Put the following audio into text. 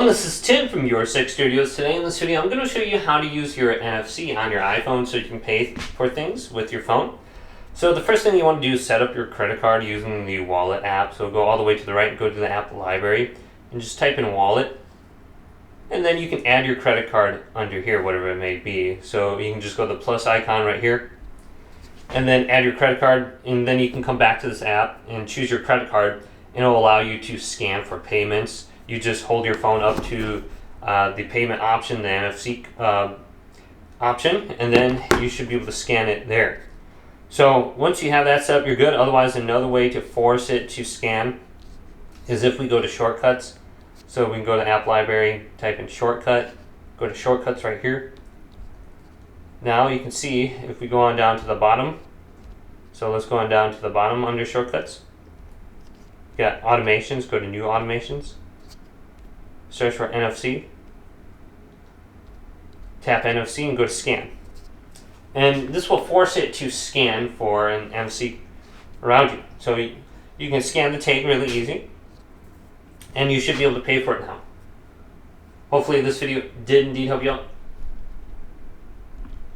This is Tim from Your Six Studios. Today in this video I'm going to show you how to use your NFC on your iPhone so you can pay for things with your phone. So the first thing you want to do is set up your credit card using the wallet app. So go all the way to the right and go to the app library and just type in wallet. And then you can add your credit card under here, whatever it may be. So you can just go to the plus icon right here and then add your credit card, and then you can come back to this app and choose your credit card, and it will allow you to scan for payments. You just hold your phone up to the payment option, the NFC option, and then you should be able to scan it there. So once you have that set up, you're good. Otherwise, another way to force it to scan is if we go to shortcuts. So we can go to app library, type in shortcut, go to shortcuts right here. Now you can see if we go on down to the bottom. So let's go on down to the bottom under shortcuts. You got automations, go to new automations. Search for NFC, tap NFC and go to scan. And this will force it to scan for an NFC around you. So you can scan the tag really easy, and you should be able to pay for it now. Hopefully this video did indeed help you out.